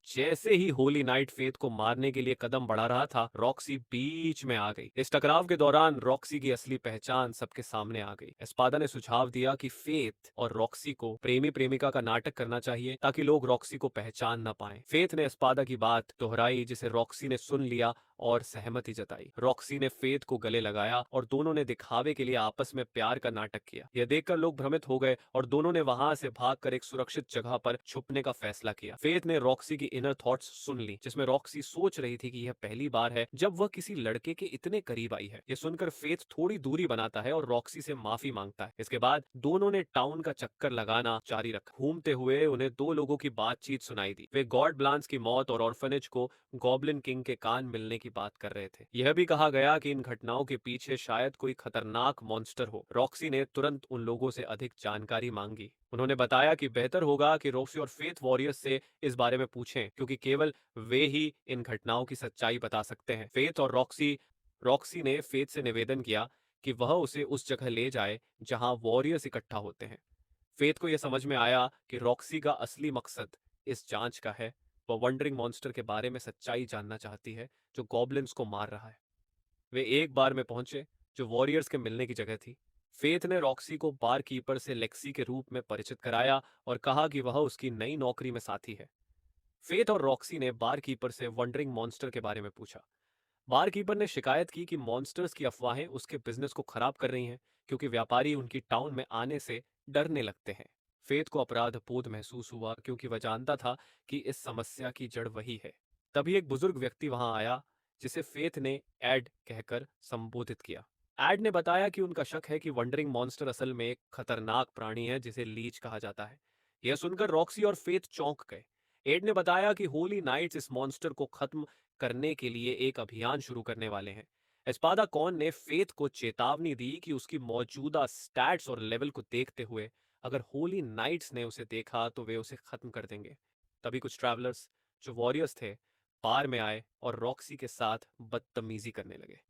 जैसे ही Holi night faith को मारने के लिए कदम बढ़ा रहा था, रॉक्सी बीच में आ गई। इस टकराव के दौरान रॉक्सी की असली पहचान सबके सामने आ गई। एस्पादा ने सुझाव दिया कि फेथ और रॉक्सी को प्रेमी प्रेमिका का नाटक करना चाहिए ताकि लोग रॉक्सी को पहचान न पाएं। फेथ ने एस्पादा की बात दोहराई, जिसे रॉक्सी ने सुन लिया और सहमति जताई। रॉक्सी ने फेथ को गले लगाया और दोनों ने दिखावे के लिए आपस में प्यार का नाटक किया। यह देखकर लोग भ्रमित हो गए और दोनों ने वहां से भागकर एक सुरक्षित जगह पर छुपने का फैसला किया। फेथ ने रॉक्सी की इनर थॉट्स सुन ली, जिसमें रॉक्सी सोच रही थी कि यह पहली बार है जब वह किसी लड़के के इतने करीब आई है। यह सुनकर फेथ थोड़ी दूरी बनाता है और रॉक्सी से माफी मांगता है। इसके बाद दोनों ने टाउन का चक्कर लगाना जारी रखा। घूमते हुए उन्हें दो लोगों की बातचीत सुनाई दी। वे गॉड ब्लांस की मौत और ऑर्फनेज को गॉब्लिन किंग के कान मिलने की बात कर रहे थे। यह भी कहा गया कि इन घटनाओं के पीछे शायद कोई खतरनाक मॉन्स्टर हो। रॉक्सी ने तुरंत उन लोगों से अधिक जानकारी मांगी। उन्होंने बताया कि बेहतर होगा कि रॉक्सी और फेथ वॉरियर्स से इस बारे में पूछें, क्योंकि केवल वे ही इन घटनाओं की सच्चाई बता सकते हैं। फेथ और रॉक्सी ने फेथ से निवेदन किया कि वह उसे उस जगह ले जाए जहां वॉरियर्स इकट्ठा होते हैं। फेथ को यह समझ में आया कि रॉक्सी का असली मकसद इस जांच का है। वह वंडरिंग मॉन्स्टर के बारे में सच्चाई जानना चाहती है जो गॉब्लिन्स को मार रहा है। वे एक बार में पहुंचे जो वॉरियर्स के मिलने की जगह थी। फेथ ने रॉक्सी को बार कीपर से लेक्सी के रूप में परिचित कराया और कहा कि वह उसकी नई नौकरी में साथी है। फेथ और रॉक्सी ने बार कीपर से वंडरिंग मॉन्स्टर के बारे में पूछा। बारकीपर ने शिकायत की कि मॉन्स्टर्स की अफवाहें उसके बिजनेस को खराब कर रही हैं, क्योंकि व्यापारी उनकी टाउन में आने से डरने लगते हैं। फेथ को अपराध बोध महसूस हुआ, क्योंकि वह जानता था कि इस समस्या की जड़ वही है। तभी एक बुजुर्ग व्यक्ति वहां आया, जिसे फेथ ने एड कहकर संबोधित किया। एड ने बताया कि उनका शक है कि वंडरिंग मॉन्स्टर असल में एक खतरनाक प्राणी है जिसे लीच कहा जाता है। यह सुनकर रॉक्सी और फेथ चौंक गए। एड ने बताया कि होली नाइट्स इस मॉन्स्टर को खत्म करने के लिए एक अभियान शुरू करने वाले हैं। एस्पादा कॉन ने फेथ को चेतावनी दी कि उसकी मौजूदा स्टैट्स और लेवल को देखते हुए अगर होली नाइट्स ने उसे देखा तो वे उसे खत्म कर देंगे। तभी कुछ ट्रैवलर्स जो वॉरियर्स थे बार में आए और रॉक्सी के साथ बदतमीजी करने लगे।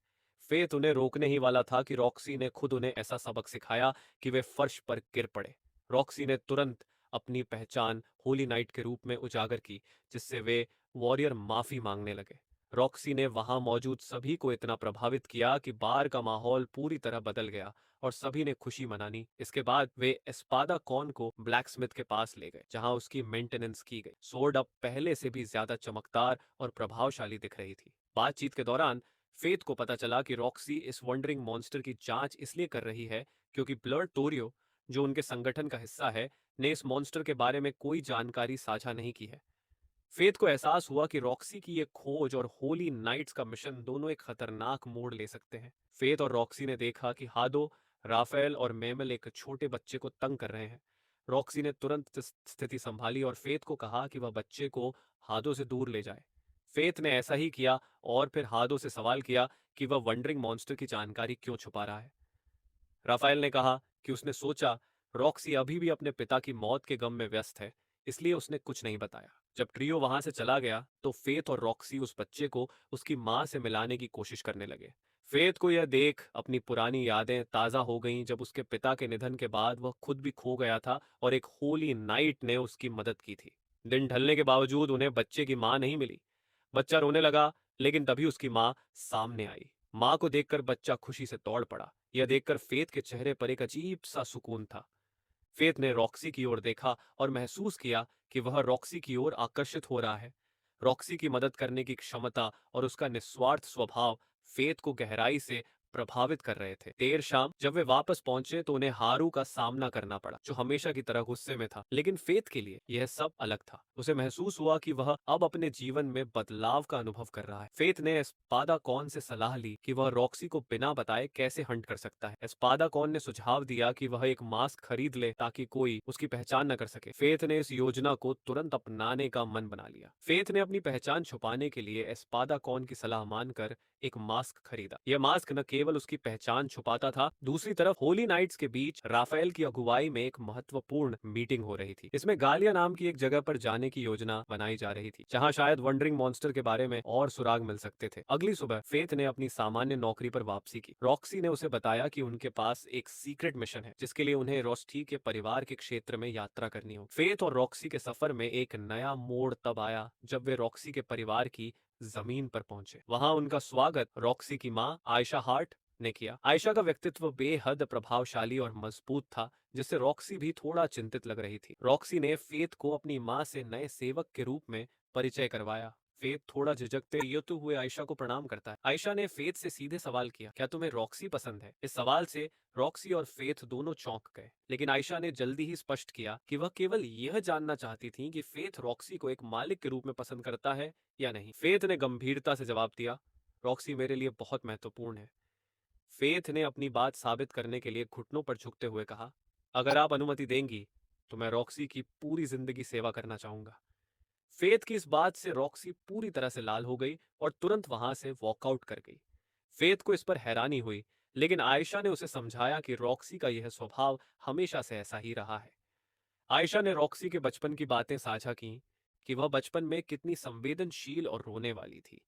फेथ उन्हें रोकने ही वाला था कि रॉक्सी ने खुद उन्हें ऐसा सबक सिखाया कि वे फर्श पर गिर पड़े। रॉक्सी ने तुरंत अपनी पहचान होली नाइट के रूप में उजागर की, जिससे वे वॉरियर माफी मांगने लगे। रॉक्सी ने वहां मौजूद सभी को इतना प्रभावित किया कि बार का माहौल पूरी तरह बदल गया और सभी ने खुशी मनानी। इसके बाद वे एस्पादा कॉन को ब्लैकस्मिथ के पास ले गए, जहां उसकी मेंटेनेंस की गई। सोर्ड अब पहले से भी ज्यादा चमकदार और प्रभावशाली दिख रही थी। बातचीत के दौरान फेथ को पता चला कि रॉक्सी इस वंडरिंग मॉन्स्टर की जांच इसलिए कर रही है क्योंकि ब्लड टोरियो, जो उनके संगठन का हिस्सा है, ने इस मॉन्स्टर के बारे में कोई जानकारी साझा नहीं की है। फेथ को एहसास हुआ कि रॉक्सी की ये खोज और होली नाइट्स का मिशन दोनों एक खतरनाक मोड़ ले सकते हैं। फेथ और रॉक्सी ने देखा कि हादो, राफेल और मेमल एक छोटे बच्चे को तंग कर रहे हैं। रॉक्सी ने तुरंत स्थिति संभाली और फेथ को कहा कि वह बच्चे को हादो से दूर ले जाए। फेथ ने ऐसा ही किया और फिर हादो से सवाल किया कि वह वंडरिंग मॉन्स्टर की जानकारी क्यों छुपा रहा है। राफेल ने कहा कि उसने सोचा रॉक्सी अभी भी अपने पिता की मौत के गम में व्यस्त है, इसलिए उसने कुछ नहीं बताया। जब ट्रियो वहां से चला गया तो फेथ और रॉक्सी उस बच्चे को उसकी मां से मिलाने की कोशिश करने लगे। फेथ को यह देख अपनी पुरानी यादें ताजा हो गईं, जब उसके पिता के निधन के बाद वह खुद भी खो गया था और एक होली नाइट ने उसकी मदद की थी। दिन ढलने के बावजूद उन्हें बच्चे की मां नहीं मिली। बच्चा रोने लगा, लेकिन तभी उसकी मां सामने आई। मां को देखकर बच्चा खुशी से दौड़ पड़ा। यह देखकर फेथ के चेहरे पर एक अजीब सा सुकून था। फेथ ने रॉक्सी की ओर देखा और महसूस किया कि वह रॉक्सी की ओर आकर्षित हो रहा है। रॉक्सी की मदद करने की क्षमता और उसका निस्वार्थ स्वभाव फेथ को गहराई से प्रभावित कर रहे थे। देर शाम जब वे वापस पहुंचे तो उन्हें हारू का सामना करना पड़ा, जो हमेशा की तरह गुस्से में था। लेकिन फेथ के लिए यह सब अलग था। उसे महसूस हुआ कि वह अब अपने जीवन में बदलाव का अनुभव कर रहा है। फेथ ने एस्पादा कॉन से सलाह ली कि वह रॉक्सी को बिना बताए कैसे हंट कर सकता है। एस्पादा कॉन ने सुझाव दिया कि वह एक मास्क खरीद ले ताकि कोई उसकी पहचान न कर सके। फेथ ने इस योजना को तुरंत अपनाने का मन बना लिया। फेथ ने अपनी पहचान छुपाने के लिए एस्पादा कॉन की सलाह मानकर एक मास्क खरीदा। यह मास्क न केवल केवल उसकी पहचान छुपाता था। दूसरी तरफ होली नाइट्स के बीच राफेल की अगुवाई में एक महत्वपूर्ण मीटिंग हो रही थी। इसमें गालिया नाम की एक जगह पर जाने की योजना बनाई जा रही थी, जहां शायद वंडरिंग मॉन्स्टर के बारे में और सुराग मिल सकते थे। अगली सुबह फेथ ने अपनी सामान्य नौकरी पर वापसी की। रॉक्सी ने उसे बताया कि उनके पास एक सीक्रेट मिशन है, जिसके लिए उन्हें रोस्टी के परिवार के क्षेत्र में यात्रा करनी हो। फेथ और रॉक्सी के सफर में एक नया मोड़ तब आया जब वे रॉक्सी के परिवार की जमीन पर पहुंचे। वहां उनका स्वागत रॉक्सी की मां आयशा हार्ट ने किया। आयशा का व्यक्तित्व बेहद प्रभावशाली और मजबूत था, जिससे रॉक्सी भी थोड़ा चिंतित लग रही थी। रॉक्सी ने फेथ को अपनी मां से नए सेवक के रूप में परिचय करवाया। फेथ थोड़ा झिझकते हुए आयशा को प्रणाम करता है। आयशा ने फेथ से सीधे सवाल किया, क्या तुम्हें रॉक्सी पसंद है? इस सवाल से रॉक्सी और फेथ दोनों चौंक गए, लेकिन आयशा ने जल्दी ही स्पष्ट किया कि वह केवल यह जानना चाहती थी कि फेथ रॉक्सी को एक मालिक के रूप में पसंद करता है या नहीं। फेथ ने गंभीरता से जवाब दिया, रॉक्सी मेरे लिए बहुत महत्वपूर्ण है। फेथ ने अपनी बात साबित करने के लिए घुटनों पर झुकते हुए कहा, अगर आप अनुमति देंगी तो मैं रॉक्सी की पूरी जिंदगी सेवा करना चाहूंगा। फेथ की इस बात से रॉक्सी पूरी तरह से लाल हो गई और तुरंत वहां से वॉकआउट कर गई। फेथ को इस पर हैरानी हुई, लेकिन आयशा ने उसे समझाया कि रॉक्सी का यह स्वभाव हमेशा से ऐसा ही रहा है। आयशा ने रॉक्सी के बचपन की बातें साझा की कि वह बचपन में कितनी संवेदनशील और रोने वाली थी।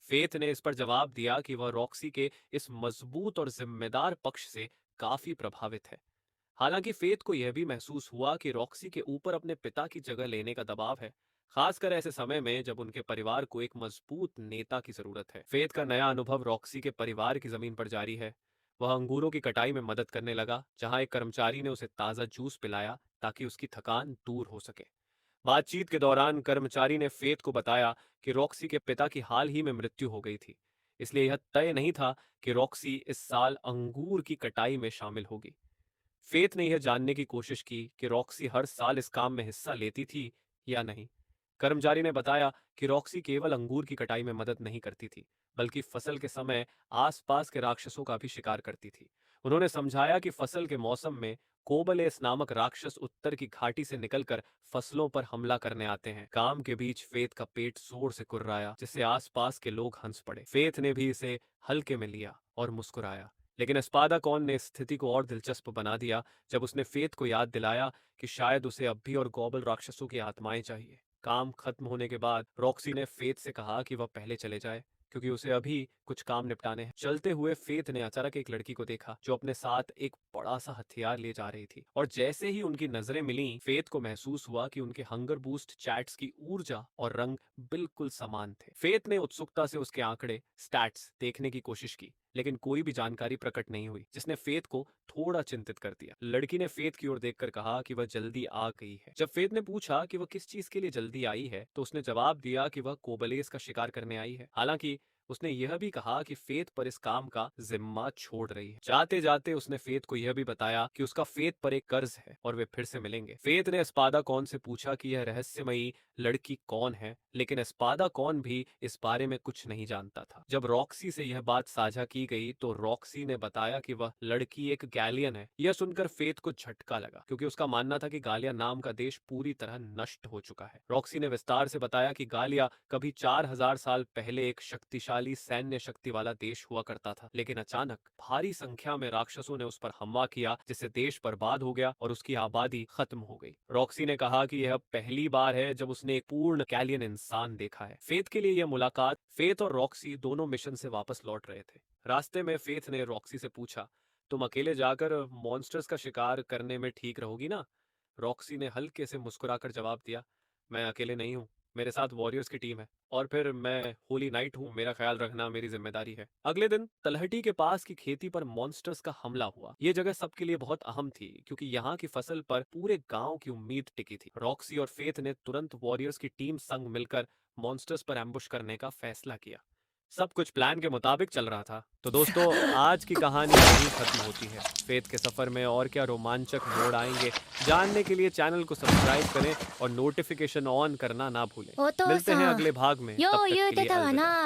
फेथ ने इस पर जवाब दिया कि वह रॉक्सी के इस मजबूत और जिम्मेदार पक्ष से काफी प्रभावित है। हालांकि फेथ को यह भी महसूस हुआ कि रॉक्सी के ऊपर अपने पिता की जगह लेने का दबाव है, खासकर ऐसे समय में जब उनके परिवार को एक मजबूत नेता की जरूरत है। फेथ का नया अनुभव रॉक्सी के परिवार की जमीन पर जारी है। वह अंगूरों की कटाई में मदद करने लगा, जहां एक कर्मचारी ने उसे ताजा जूस पिलाया ताकि उसकी थकान दूर हो सके। बातचीत के दौरान कर्मचारी ने फेथ को बताया कि रॉक्सी के पिता की हाल ही में मृत्यु हो गई थी, इसलिए यह तय नहीं था कि रॉक्सी इस साल अंगूर की कटाई में शामिल होगी। फेथ ने यह जानने की कोशिश की कि रॉक्सी हर साल इस काम में हिस्सा लेती थी या नहीं। कर्मचारी ने बताया कि रॉक्सी केवल अंगूर की कटाई में मदद नहीं करती थी, बल्कि फसल के समय आसपास के राक्षसों का भी शिकार करती थी। उन्होंने समझाया कि फसल के मौसम में कोबलेस नामक राक्षस उत्तर की घाटी से निकलकर फसलों पर हमला करने आते हैं। काम के बीच फेथ का पेट जोर से कुर्राया, जिससे आसपास के लोग हंस पड़े। फेथ ने भी इसे हल्के में लिया और मुस्कुराया, लेकिन एस्पादाकॉन ने स्थिति को और दिलचस्प बना दिया जब उसने फेथ को याद दिलाया कि शायद उसे अब भी और गॉबल राक्षसों की आत्माएं चाहिए। काम खत्म होने के बाद रॉक्सी ने फेथ से कहा कि वह पहले चले जाए, क्योंकि उसे अभी कुछ काम निपटाने हैं। चलते हुए फेथ ने अचानक एक लड़की को देखा जो अपने साथ एक बड़ा सा हथियार ले जा रही थी, और जैसे ही उनकी नजरें मिली, फेथ को महसूस हुआ कि उनके हंगर बूस्ट चैट्स की ऊर्जा और रंग बिल्कुल समान थे। फेथ ने उत्सुकता से उसके आंकड़े स्टैट्स देखने की कोशिश की, लेकिन कोई भी जानकारी प्रकट नहीं हुई, जिसने फेथ को थोड़ा चिंतित कर दिया। लड़की ने फेथ की ओर देखकर कहा कि वह जल्दी आ गई है। जब फेथ ने पूछा कि वह किस चीज के लिए जल्दी आई है, तो उसने जवाब दिया कि वह कोबलेस का शिकार करने आई है। हालांकि उसने यह भी कहा कि फेथ पर इस काम का जिम्मा छोड़ रही है। जाते जाते उसने फेथ को यह भी बताया कि उसका फेथ पर एक कर्ज है और वे फिर से मिलेंगे। फेथ ने एस्पादाकॉन से पूछा कि यह रहस्यमयी लड़की कौन है, लेकिन एस्पादाकॉन भी इस बारे में कुछ नहीं जानता था। जब रॉक्सी से यह बात साझा की गई तो रॉक्सी ने बताया कि वह लड़की एक गैलियन है। यह सुनकर फेथ को झटका लगा, क्योंकि उसका मानना था कि गालिया नाम का देश पूरी तरह नष्ट हो चुका है। रॉक्सी ने विस्तार से बताया कि गालिया कभी 4000 साल पहले एक शक्तिशाली सैन्य शक्ति वाला देश हुआ करता था, लेकिन अचानक भारी संख्या में राक्षसों ने उस पर हमला किया, जिससे देश बर्बाद हो गया और उसकी आबादी खत्म हो गई। रॉक्सी ने कहा कि यह पहली बार है जब उसने एक पूर्ण गैलियन इंसान देखा है। फेथ के लिए यह मुलाकात, फेथ और रॉक्सी दोनों मिशन से वापस लौट रहे थे। रास्ते में फेथ ने रॉक्सी से पूछा, तुम अकेले जाकर मॉन्स्टर्स का शिकार करने में ठीक रहोगी ना? रॉक्सी ने हल्के से मुस्कुराकर जवाब दिया, मैं अकेले नहीं हूँ, मेरे साथ वॉरियर्स की टीम है, और फिर मैं होली नाइट हूँ, मेरा ख्याल रखना मेरी जिम्मेदारी है। अगले दिन तलहटी के पास की खेती पर मॉन्स्टर्स का हमला हुआ। ये जगह सबके लिए बहुत अहम थी, क्योंकि यहाँ की फसल पर पूरे गांव की उम्मीद टिकी थी। रॉक्सी और फेथ ने तुरंत वॉरियर्स की टीम संग मिलकर मॉन्स्टर्स पर एम्बुश करने का फैसला किया। सब कुछ प्लान के मुताबिक चल रहा था। तो दोस्तों, आज की कहानी यहीं खत्म होती है। फेथ के सफर में और क्या रोमांचक मोड़ आएंगे, जानने के लिए चैनल को सब्सक्राइब करें और नोटिफिकेशन ऑन करना ना भूलें। मिलते हैं अगले भाग में, तब तक के लिए अलविदा।